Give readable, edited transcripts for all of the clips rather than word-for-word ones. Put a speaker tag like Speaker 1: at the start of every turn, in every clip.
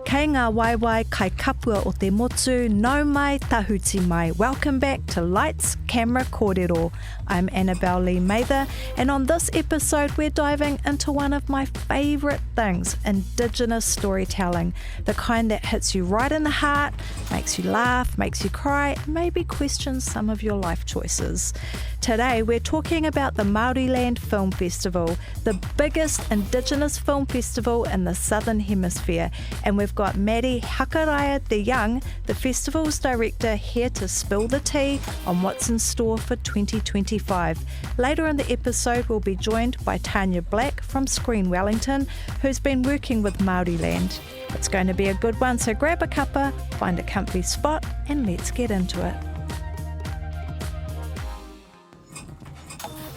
Speaker 1: Kei ngā waiwai kai kapua o te motu, nau mai, tahuti mai. Welcome back to Lights, Camera, Kōrero. I'm Annabelle Lee-Mather, and on this episode we're diving into one of my favourite things, Indigenous storytelling. The kind that hits you right in the heart, makes you laugh, makes you cry, maybe questions some of your life choices. Today we're talking about the Māoriland Film Festival, the biggest Indigenous film festival in the Southern Hemisphere, and we've got Maddy Hakaraia de Young, the festival's director, here to spill the tea on what's in store for 2025. Later in the episode we'll be joined by Tanya from Screen Wellington, who's been working with Māoriland. It's going to be a good one, so grab a cuppa, find a comfy spot, and let's get into it.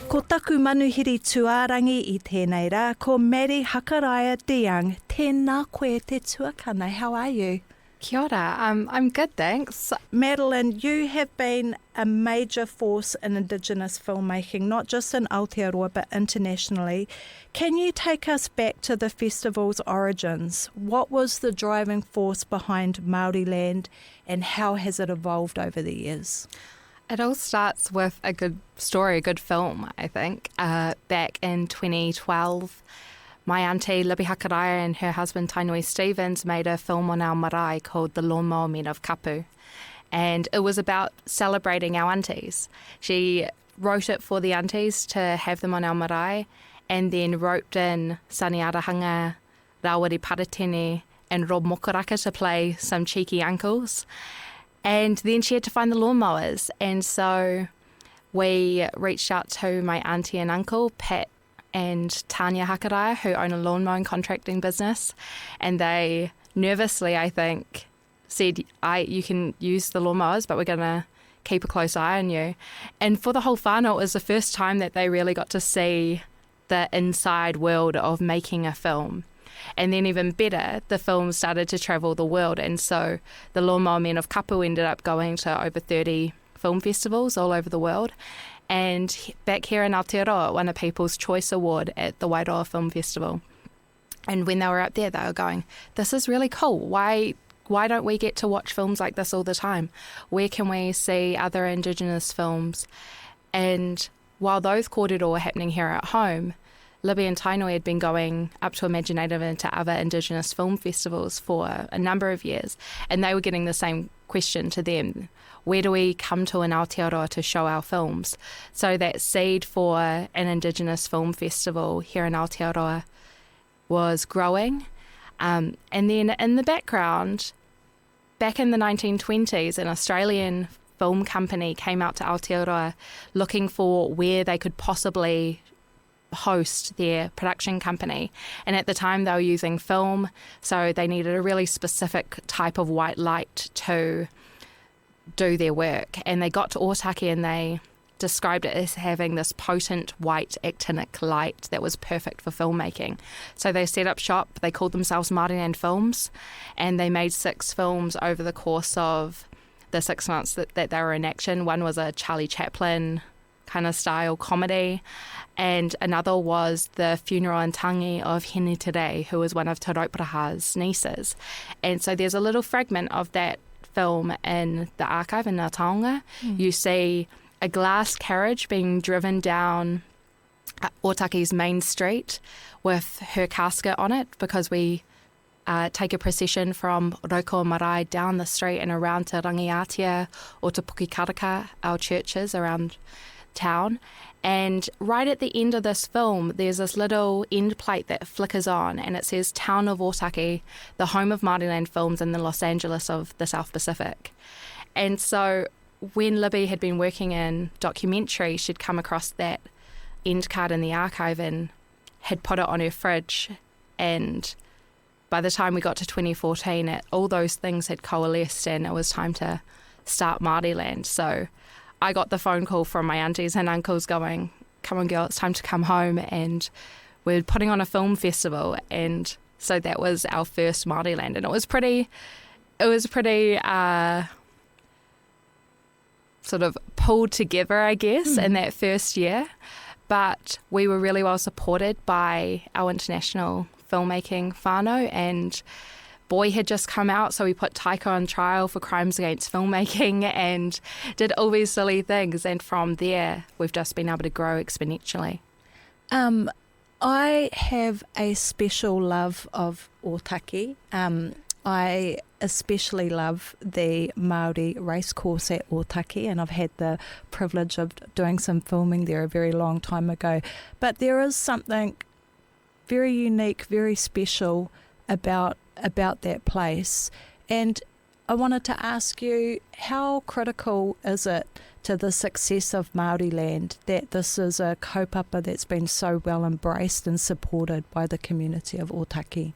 Speaker 1: Ko taku manuhiri tuārangi I tēnei rā, ko Maddy Hakaraia de Young. Tēnā koe te tuakana, how are you?
Speaker 2: Kia ora, I'm good, thanks.
Speaker 1: Madeline, you have been a major force in Indigenous filmmaking, not just in Aotearoa but internationally. Can you take us back to the festival's origins? What was the driving force behind Māoriland and how has it evolved over the years?
Speaker 2: It all starts with a good story, a good film, I think. Back in 2012, my auntie Maddy Hakaraia and her husband Tainui Stevens made a film on our marae called The Lawnmower Men of Kapu. And it was about celebrating our aunties. She wrote it for the aunties to have them on our marae and then roped in Sani Arahanga, Rawari Paratene and Rob Mokaraka to play some cheeky uncles. And then she had to find the lawnmowers. And so we reached out to my auntie and uncle, Pat and Tanya Hakaraia, who own a lawn mowing contracting business. And they nervously, I think, said, you can use the lawnmowers, but we're going to keep a close eye on you. And for the whole whānau, it was the first time that they really got to see the inside world of making a film. And then even better, the film started to travel the world. And so the Lawnmower Men of Kapu ended up going to over 30 film festivals all over the world. And back here in Aotearoa, won a People's Choice Award at the Wairoa Film Festival. And when they were up there, they were going, this is really cool. Why don't we get to watch films like this all the time? Where can we see other Indigenous films? And while those kōrero were happening here at home, Libby and Tainui had been going up to Imaginative and to other Indigenous film festivals for a number of years, and they were getting the same question to them. Where do we come to in Aotearoa to show our films? So that seed for an Indigenous film festival here in Aotearoa was growing. And then in the background, back in the 1920s, an Australian film company came out to Aotearoa looking for where they could possibly host their production company, and at the time they were using film, so they needed a really specific type of white light to do their work. And they got to Ōtaki and they described it as having this potent white actinic light that was perfect for filmmaking. So they set up shop, they called themselves Māoriland Films, and they made 6 films over the course of the 6 months that they were in action. One was a Charlie Chaplin kind of style comedy, and another was the funeral and tangi of Hene Tere, who was one of Te Rauparaha's nieces. And so there's a little fragment of that film in the archive in Ngā Taonga. You see a glass carriage being driven down Ōtaki's main street with her casket on it, because we take a procession from Rauko Marae down the street and around to Rangiatia or to Pukikaraka, our churches around town. And right at the end of this film, there's this little end plate that flickers on, and it says Town of Ōtaki, the home of Māoriland films in the Los Angeles of the South Pacific. And so when Libby had been working in documentary, she'd come across that end card in the archive and had put it on her fridge. And by the time we got to 2014, all those things had coalesced and it was time to start Māoriland. So I got the phone call from my aunties and uncles going, come on girl, it's time to come home, and we're putting on a film festival. And so that was our first Māoriland, and it was pretty sort of pulled together, I guess, in that first year. But we were really well supported by our international filmmaking whānau, and Boy had just come out, so we put Taika on trial for crimes against filmmaking and did all these silly things. And from there, we've just been able to grow exponentially.
Speaker 1: I have a special love of Ōtaki. I especially love the Māori racecourse at Ōtaki, and I've had the privilege of doing some filming there a very long time ago. But there is something very unique, very special about that place. And I wanted to ask you, how critical is it to the success of Māori land that this is a kaupapa that's been so well embraced and supported by the community of Ōtaki?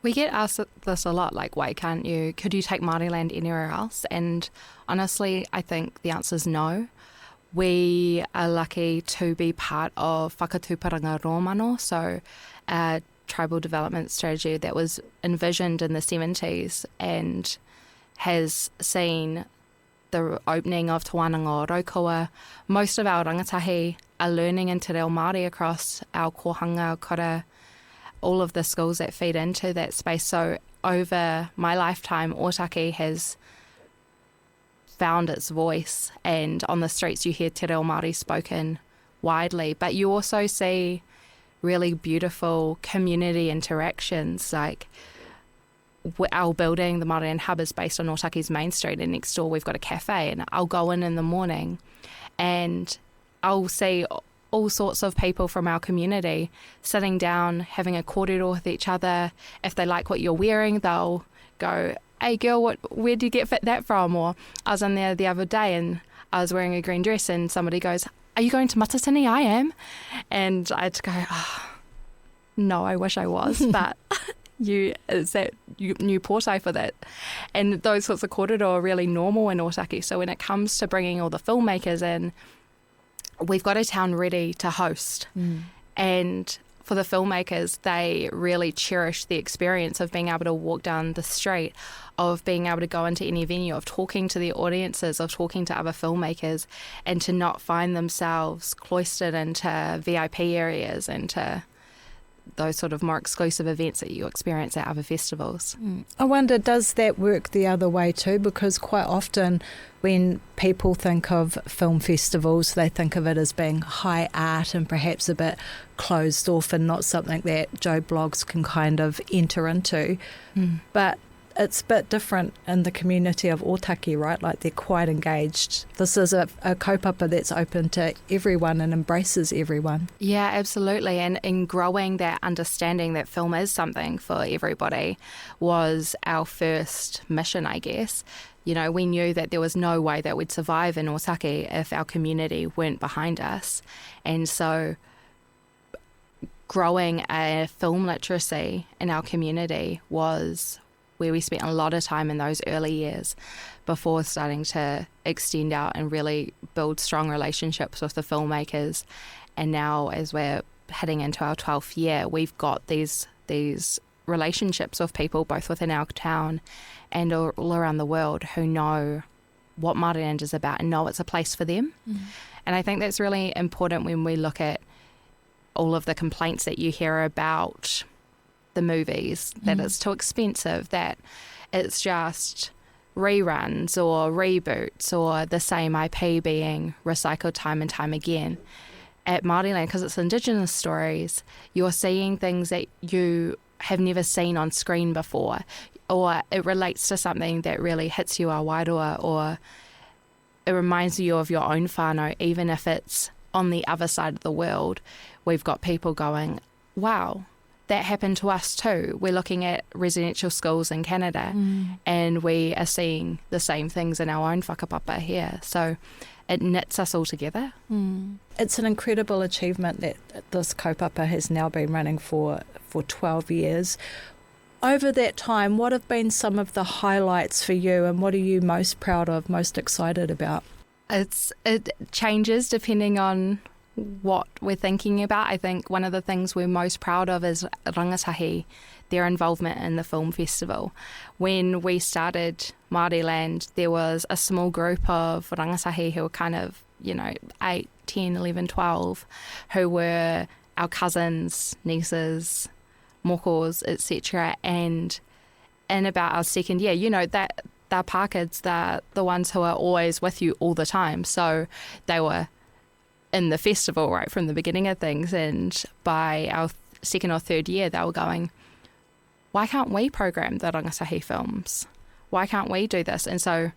Speaker 2: We get asked this a lot, like, why could you take Māori land anywhere else? And honestly, I think the answer is no. We are lucky to be part of Whakatūparanga Rōmano, so a tribal development strategy that was envisioned in the 70s and has seen the opening of Te Wānanga o Raukawa. Most of our rangatahi are learning in Te Reo Māori across our kohanga, kora, all of the schools that feed into that space. So over my lifetime, Ōtaki has found its voice, and on the streets you hear Te Reo Māori spoken widely, but you also see really beautiful community interactions. Like our building, the Māoriland Hub, is based on Ōtaki's Main Street, and next door we've got a cafe, and I'll go in the morning and I'll see all sorts of people from our community sitting down, having a kōrero with each other. If they like what you're wearing, they'll go, hey girl, where did you get that from? Or I was in there the other day and I was wearing a green dress and somebody goes, are you going to Matatini? I am. And I had to go, no, I wish I was, but you portai for that. And those sorts of kōrero are really normal in Ōtaki. So when it comes to bringing all the filmmakers in, we've got a town ready to host. And for the filmmakers, they really cherish the experience of being able to walk down the street, of being able to go into any venue, of talking to the audiences, of talking to other filmmakers, and to not find themselves cloistered into VIP areas and to those sort of more exclusive events that you experience at other festivals.
Speaker 1: I wonder, does that work the other way too? Because quite often when people think of film festivals, they think of it as being high art and perhaps a bit closed off and not something that Joe Blogs can kind of enter into. But it's a bit different in the community of Ōtaki, right? Like they're quite engaged. This is a kaupapa that's open to everyone and embraces everyone.
Speaker 2: Yeah, absolutely. And in growing that understanding that film is something for everybody was our first mission, I guess. You know, we knew that there was no way that we'd survive in Ōtaki if our community weren't behind us. And so growing a film literacy in our community was where we spent a lot of time in those early years before starting to extend out and really build strong relationships with the filmmakers. And now as we're heading into our 12th year, we've got these relationships with people both within our town and all around the world who know what Māoriland is about and know it's a place for them. And I think that's really important when we look at all of the complaints that you hear about the movies, that it's too expensive, that it's just reruns or reboots or the same IP being recycled time and time again. At Māoriland, because it's Indigenous stories, you're seeing things that you have never seen on screen before, or it relates to something that really hits you awaroa, or it reminds you of your own whānau, even if it's on the other side of the world. We've got people going, wow, that happened to us too. We're looking at residential schools in Canada and we are seeing the same things in our own whakapapa here. So it knits us all together.
Speaker 1: It's an incredible achievement that this kaupapa has now been running for 12 years. Over that time, what have been some of the highlights for you, and what are you most proud of, most excited about?
Speaker 2: It changes depending on what we're thinking about. I think one of the things we're most proud of is rangatahi, their involvement in the film festival. When we started Māoriland, there was a small group of rangatahi who were kind of, 8, 10, 11, 12, who were our cousins, nieces, mokos, etc. And in about our second year, you know, that they're pākids, they're the ones who are always with you all the time. So they were in the festival right from the beginning of things, and by our second or third year they were going, why can't we program the rangatahi films? Why can't we do this? And so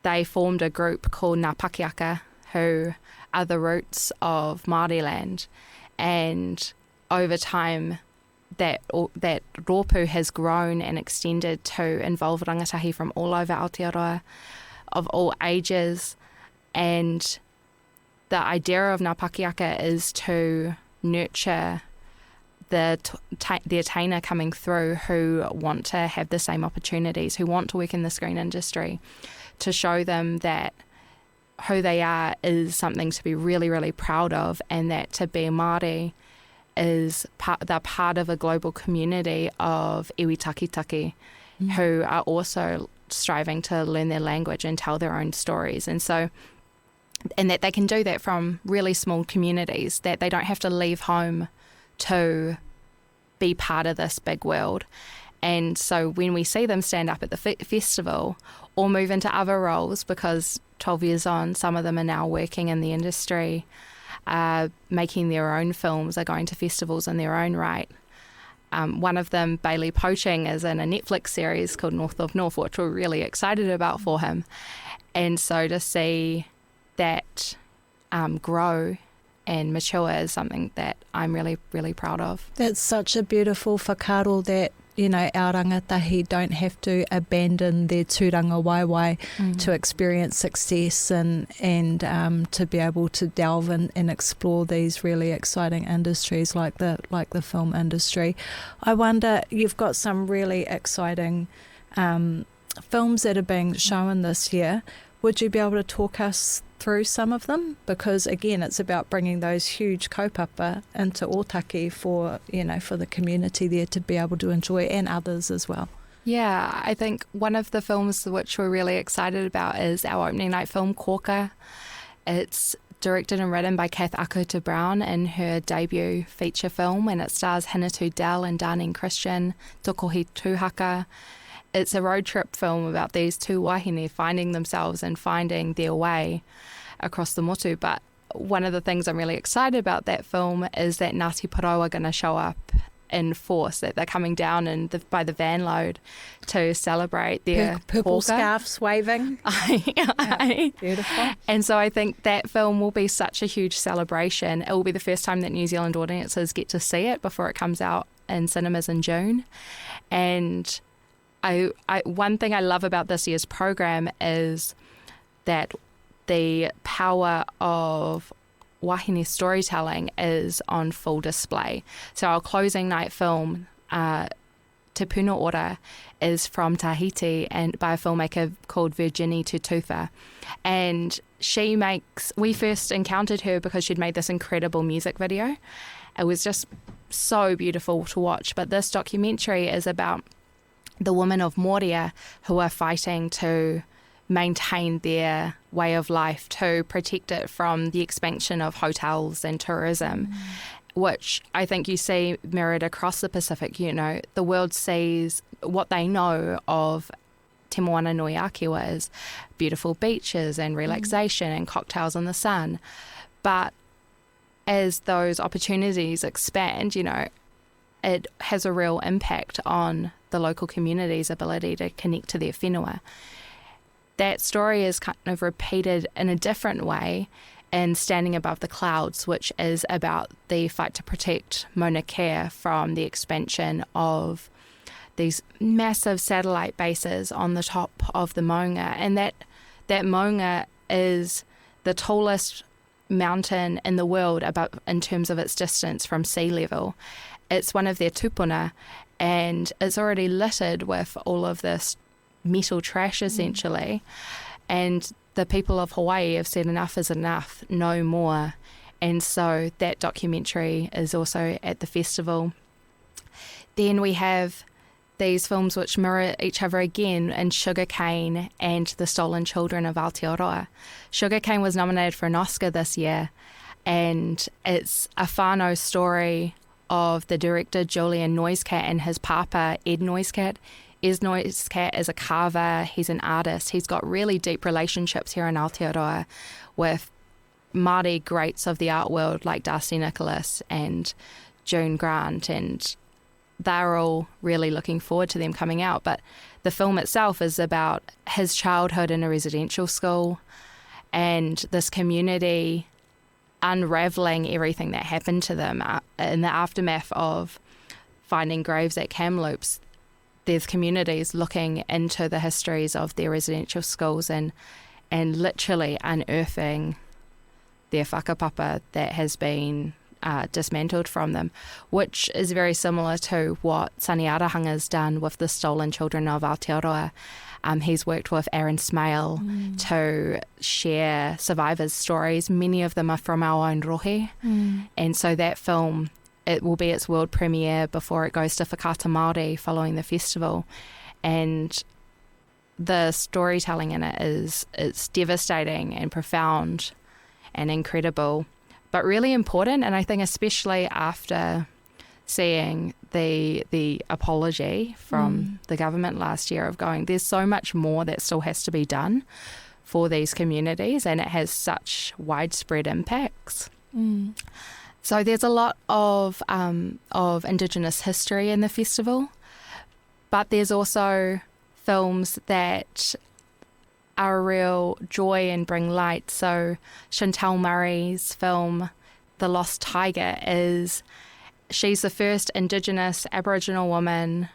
Speaker 2: they formed a group called Ngā Pakiaka, who are the roots of Māoriland. And over time, that rōpū has grown and extended to involve rangatahi from all over Aotearoa, of all ages. And the idea of Ngā Pakiaka is to nurture the attainer coming through who want to have the same opportunities, who want to work in the screen industry, to show them that who they are is something to be really, really proud of, and that to be Māori is they're part of a global community of iwi takitaki who are also striving to learn their language and tell their own stories. And so, and that they can do that from really small communities, that they don't have to leave home to be part of this big world. And so when we see them stand up at the festival or move into other roles, because 12 years on, some of them are now working in the industry, making their own films, are going to festivals in their own right. One of them, Bailey Poaching, is in a Netflix series called North of North, which we're really excited about for him. And so to see that grow and mature is something that I'm really, really proud of.
Speaker 1: That's such a beautiful whakaaro that, you know, our rangatahi don't have to abandon their tūranga waiwai to experience success and to be able to delve in and explore these really exciting industries like the film industry. I wonder, you've got some really exciting films that are being shown this year. Would you be able to talk us through some of them? Because again, it's about bringing those huge kaupapa into Ōtaki for the community there to be able to enjoy, and others as well.
Speaker 2: Yeah, I think one of the films which we're really excited about is our opening night film, Kōrero. It's directed and written by Kath Akuta Brown in her debut feature film, and it stars Hinatu Dell and Darlene Christian, Tokohi Tūhaka. It's a road trip film about these two wahine finding themselves and finding their way across the motu. But one of the things I'm really excited about that film is that Ngāti Porou are going to show up in force, that they're coming down by the van load to celebrate their
Speaker 1: purple
Speaker 2: hōka.
Speaker 1: scarves waving. Beautiful.
Speaker 2: And so I think that film will be such a huge celebration. It will be the first time that New Zealand audiences get to see it before it comes out in cinemas in June. And one thing I love about this year's program is that the power of wahine storytelling is on full display. So our closing night film, Te Puna Ora, is from Tahiti and by a filmmaker called Virginie Tutufa. And we first encountered her because she'd made this incredible music video. It was just so beautiful to watch. But this documentary is about the women of Moria who are fighting to maintain their way of life, to protect it from the expansion of hotels and tourism, which I think you see mirrored across the Pacific. You know, the world sees what they know of Te Moana Nui Akiwa as beautiful beaches and relaxation and cocktails in the sun. But as those opportunities expand, you know, it has a real impact on the local community's ability to connect to their whenua. That story is kind of repeated in a different way in Standing Above the Clouds, which is about the fight to protect Mauna Kea from the expansion of these massive satellite bases on the top of the maunga. And that maunga is the tallest mountain in the world in terms of its distance from sea level. It's one of their tupuna, and it's already littered with all of this metal trash, essentially. And the people of Hawaii have said enough is enough, no more. And so that documentary is also at the festival. Then we have these films which mirror each other again in Sugarcane and The Stolen Children of Aotearoa. Sugarcane was nominated for an Oscar this year, and it's a whānau story of the director Julian Noisecat and his papa Ed Noisecat. Ed Noisecat is a carver, he's an artist, he's got really deep relationships here in Aotearoa with Māori greats of the art world like Darcy Nicholas and June Grant, and they're all really looking forward to them coming out. But the film itself is about his childhood in a residential school and this community unravelling everything that happened to them in the aftermath of finding graves at Kamloops. There's communities looking into the histories of their residential schools and literally unearthing their whakapapa that has been dismantled from them, which is very similar to what Sani Arahanga's done with the stolen children of Aotearoa. He's worked with Aaron Smale to share survivors' stories. Many of them are from our own rohe. And so that film, it will be its world premiere before it goes to Whakata Māori following the festival. And the storytelling in it it's devastating and profound and incredible, but really important. And I think especially after seeing the apology from the government last year of going, there's so much more that still has to be done for these communities, and it has such widespread impacts. So there's a lot of Indigenous history in the festival, but there's also films that are a real joy and bring light. So Chantal Murray's film The Lost Tiger she's the first Indigenous Aboriginal woman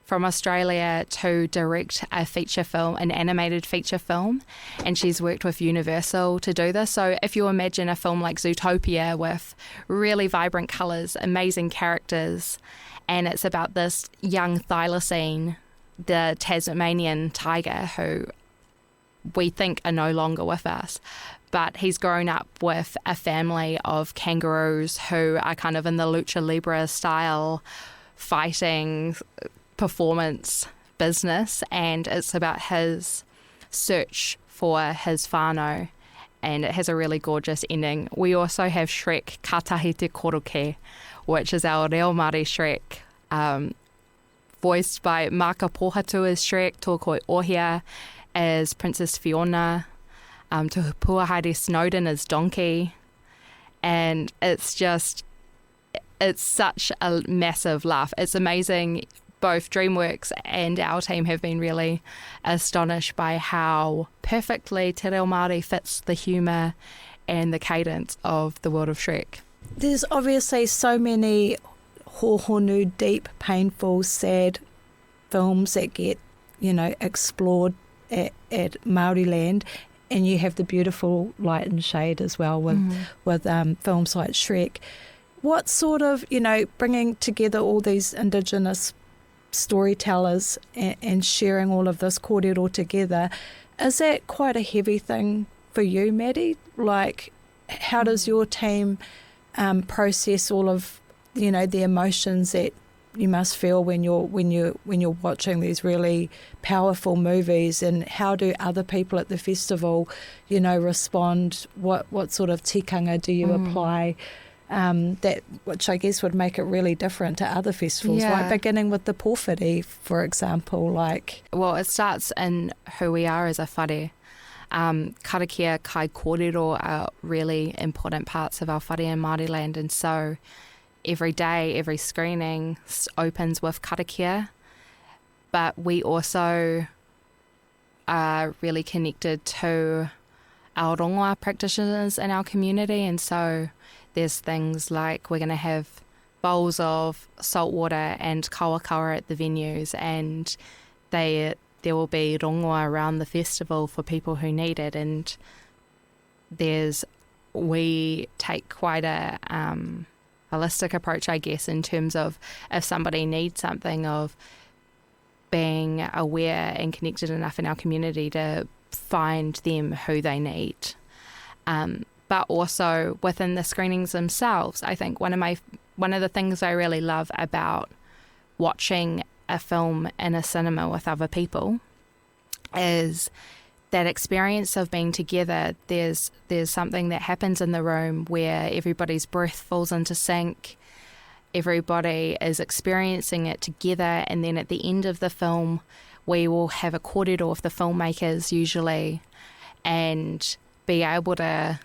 Speaker 2: from Australia to direct a feature film, an animated feature film, and she's worked with Universal to do this. So if you imagine a film like Zootopia with really vibrant colours, amazing characters, and it's about this young thylacine, the Tasmanian tiger, who we think are no longer with us, but he's grown up with a family of kangaroos who are kind of in the lucha libre style fighting performance business, and it's about his search for his whānau, and it has a really gorgeous ending. We also have Shrek Katahi Te Koroke, which is our reo Māori Shrek, voiced by Maka Pohatu as Shrek, Tōkoi Ohia as Princess Fiona, Puahaere Snowden as Donkey, and it's such a massive laugh. It's amazing. Both DreamWorks and our team have been really astonished by how perfectly Te Reo Māori fits the humour and the cadence of the world of Shrek.
Speaker 1: There's obviously so many hohonu, deep, painful, sad films that get, explored at Māori land, and you have the beautiful light and shade as well with films like Shrek. What sort of, bringing together all these Indigenous storytellers and sharing all of this kōrero together, is that quite a heavy thing for you, Maddy? Like, how does your team process all of, the emotions that you must feel when you're watching these really powerful movies, and how do other people at the festival, respond? What sort of tikanga do you apply? Which I guess would make it really different to other festivals, like beginning with the pōwhiri, for example.
Speaker 2: Well, it starts in who we are as a whare. Karakia kai kōrero are really important parts of our whare in Māoriland, and so every day, every screening opens with karakia, but we also are really connected to our rongoa practitioners in our community, and so there's things like we're going to have bowls of salt water and kawakawa at the venues, and there will be rongoa around the festival for people who need it. And we take quite a holistic approach, I guess, in terms of if somebody needs something, of being aware and connected enough in our community to find them who they need. But also within the screenings themselves, I think one of the things I really love about watching a film in a cinema with other people is that experience of being together. There's something that happens in the room where everybody's breath falls into sync, everybody is experiencing it together, and then at the end of the film we will have a kōrero of the filmmakers usually, and be able to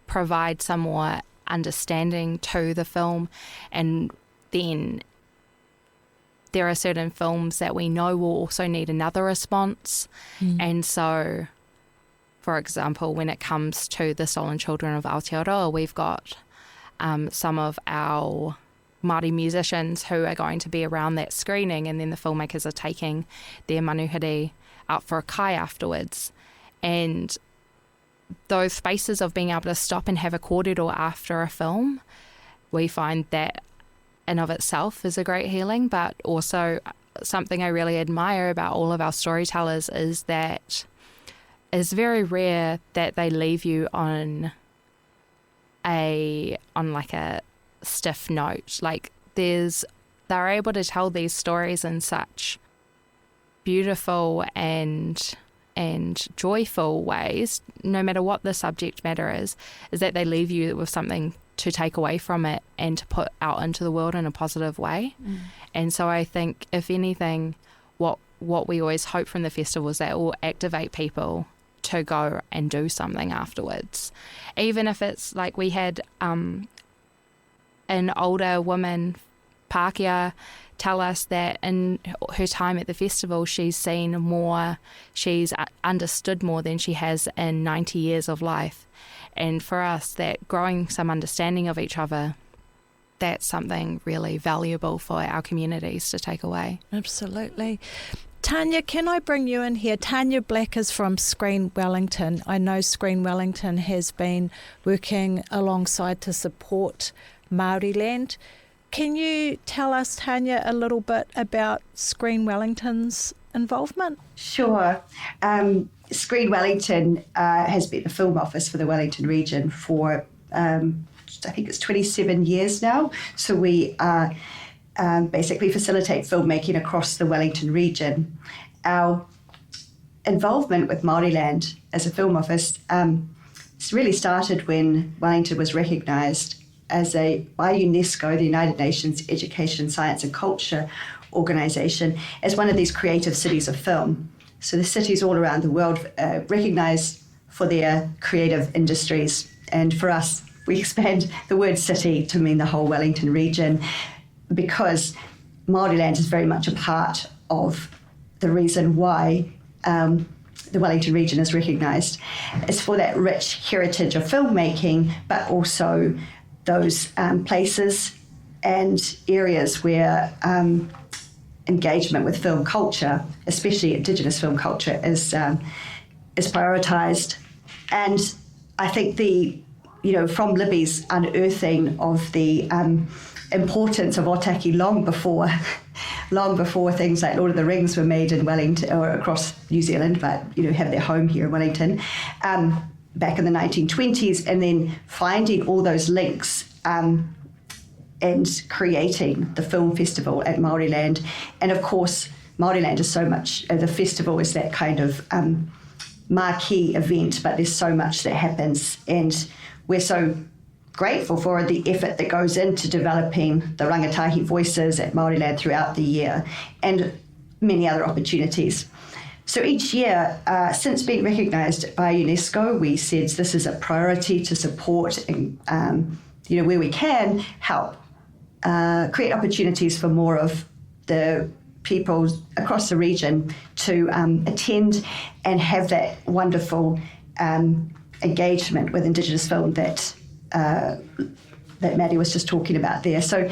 Speaker 2: provide some more understanding to the film. And then there are certain films that we know will also need another response. And so, for example, when it comes to the stolen children of Aotearoa, we've got some of our Māori musicians who are going to be around that screening, and then the filmmakers are taking their manuhiri out for a kai afterwards. And those spaces of being able to stop and have a kōrero after a film, we find that in of itself is a great healing. But also something I really admire about all of our storytellers is that it's very rare that they leave you on like a stiff note. Like they're able to tell these stories in such beautiful and joyful ways, no matter what the subject matter is that they leave you with something to take away from it and to put out into the world in a positive way. And so I think, if anything, what we always hope from the festival is that it will activate people to go and do something afterwards. Even if it's like we had an older woman, Pākehā, tell us that in her time at the festival she's seen more, she's understood more than she has in 90 years of life. And for us, that growing some understanding of each other, that's something really valuable for our communities to take away.
Speaker 1: Absolutely. Tanya, can I bring you in here? Tanya Black is from Screen Wellington. I know Screen Wellington has been working alongside to support Māoriland. Can you tell us, Tanya, a little bit about Screen Wellington's involvement?
Speaker 3: Sure. Screen Wellington has been the film office for the Wellington region for, I think it's 27 years now. So we basically facilitate filmmaking across the Wellington region. Our involvement with Māoriland as a film office really started when Wellington was recognised by UNESCO, the United Nations Education, Science and Culture Organisation, as one of these creative cities of film. So the cities all around the world recognise for their creative industries. And for us, we expand the word city to mean the whole Wellington region, because Māoriland is very much a part of the reason why the Wellington region is recognised. It's for that rich heritage of filmmaking, but also those places and areas where engagement with film culture, especially Indigenous film culture, is prioritised. And I think from Libby's unearthing of the importance of Ōtaki long before things like Lord of the Rings were made in Wellington or across New Zealand, but have their home here in Wellington, back in the 1920s, and then finding all those links and creating the film festival at Māoriland. And of course, Māoriland is so much, the festival is that kind of marquee event, but there's so much that happens, and we're so grateful for the effort that goes into developing the rangatahi voices at Māoriland throughout the year, and many other opportunities. So each year, since being recognised by UNESCO, we said this is a priority to support and, where we can, help create opportunities for more of the people across the region to attend and have that wonderful engagement with Indigenous film that Maddy was just talking about there. So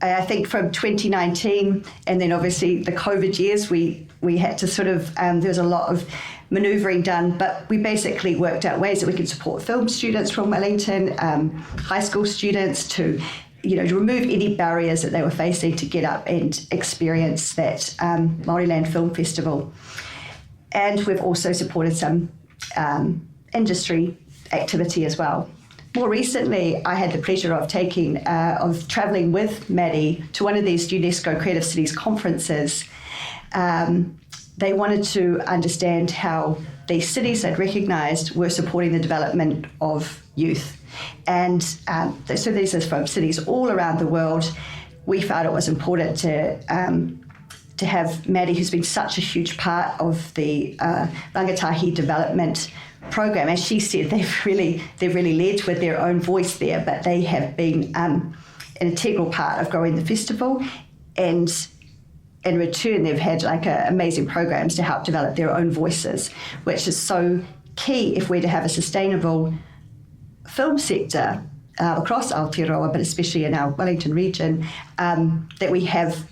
Speaker 3: I think from 2019, and then obviously the COVID years, we had to sort of, there was a lot of manoeuvring done, but we basically worked out ways that we could support film students from Wellington, high school students, to remove any barriers that they were facing to get up and experience that Māoriland Film Festival. And we've also supported some industry activity as well. More recently, I had the pleasure of travelling with Maddy to one of these UNESCO Creative Cities conferences. They wanted to understand how these cities they'd recognised were supporting the development of youth. And so these are from cities all around the world, we felt it was important to have Maddy, who's been such a huge part of the rangatahi development program. As she said, they've really led with their own voice there, but they have been an integral part of growing the festival, and in return they've had amazing programs to help develop their own voices, which is so key if we're to have a sustainable film sector across Aotearoa, but especially in our Wellington region, that we have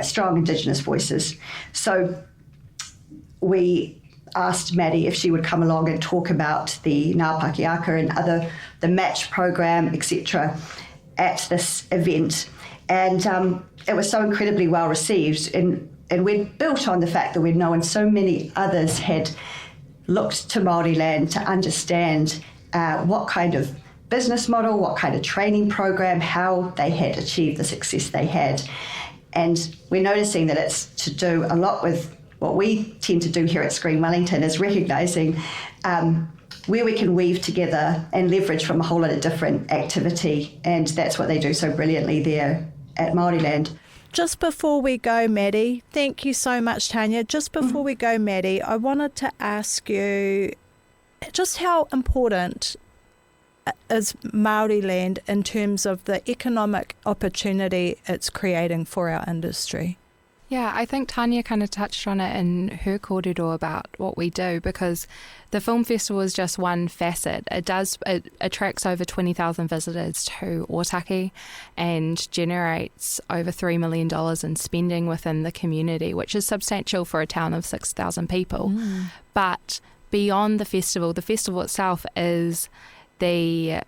Speaker 3: strong Indigenous voices. So we asked Maddy if she would come along and talk about the Ngā Pakiaka and the match program, etc., at this event. And it was so incredibly well received. And we'd built on the fact that we'd known so many others had looked to Māoriland to understand what kind of business model, what kind of training program, how they had achieved the success they had. And we're noticing that it's to do a lot with what we tend to do here at Screen Wellington, is recognising where we can weave together and leverage from a whole lot of different activity. And that's what they do so brilliantly there at Māoriland.
Speaker 1: Just before we go, Maddy, thank you so much, Tanya. Just before we go, Maddy, I wanted to ask you just how important is Māoriland in terms of the economic opportunity it's creating for our industry?
Speaker 2: Yeah, I think Tanya kind of touched on it in her kōrero about what we do, because the film festival is just one facet. It attracts over 20,000 visitors to Ōtaki and generates over $3 million in spending within the community, which is substantial for a town of 6,000 people. But beyond the festival itself is the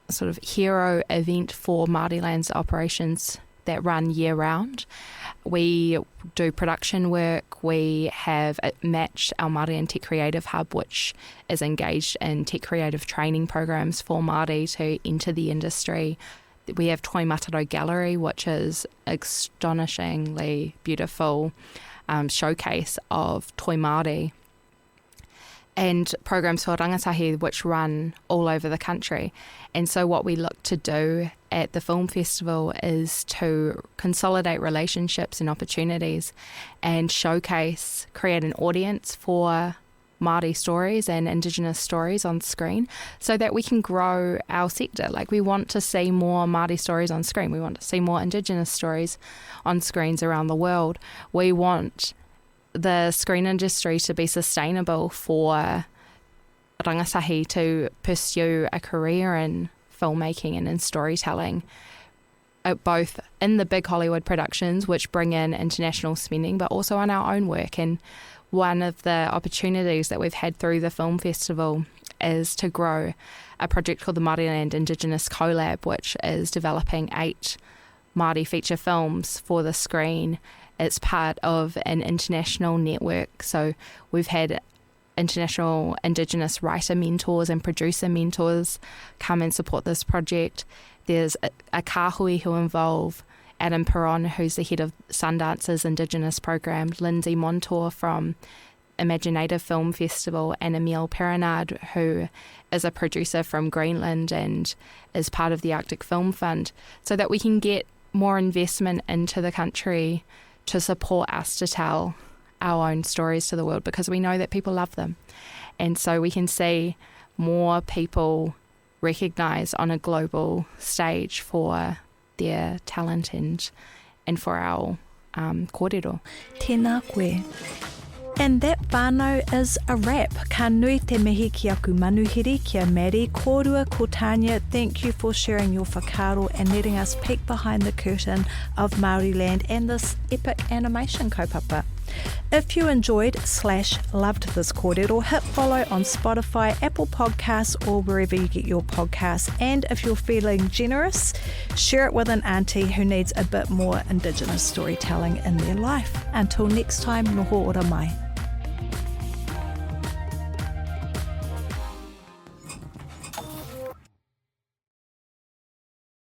Speaker 2: sort of hero event for Māori Land's operations that run year-round. We do production work. We have matched our Māori and Tech Creative Hub, which is engaged in tech creative training programs for Māori to enter the industry. We have Toi Mataro Gallery, which is astonishingly beautiful showcase of Toi Māori, and programs for rangatahi which run all over the country. And so what we look to do at the film festival is to consolidate relationships and opportunities and create an audience for Māori stories and Indigenous stories on screen, so that we can grow our sector. Like, we want to see more Māori stories on screen. We want to see more Indigenous stories on screens around the world. We want the screen industry to be sustainable for rangatahi to pursue a career in filmmaking and in storytelling, both in the big Hollywood productions, which bring in international spending, but also on our own work. And one of the opportunities that we've had through the film festival is to grow a project called the Māoriland Indigenous Collab, which is developing 8 Māori feature films for the screen. It's part of an international network. So we've had international Indigenous writer mentors and producer mentors come and support this project. There's a kāhui who involve Adam Perron, who's the head of Sundance's Indigenous program, Lindsay Montour from Imaginative Film Festival, and Emile Perenard, who is a producer from Greenland and is part of the Arctic Film Fund, so that we can get more investment into the country to support us to tell our own stories to the world, because we know that people love them. And so we can see more people recognise on a global stage for their talent and for our kōrero.
Speaker 1: Tēnā koe. And that whānau is a wrap. Ka nui te mihi ki aku manuhiri kia Maddy, kōrua ko Tanya. Thank you for sharing your whakaaro and letting us peek behind the curtain of Māoriland and this epic animation kaupapa. If you enjoyed/loved this kōrero, hit follow on Spotify, Apple Podcasts, or wherever you get your podcasts. And if you're feeling generous, share it with an auntie who needs a bit more Indigenous storytelling in their life. Until next time, noho ora mai.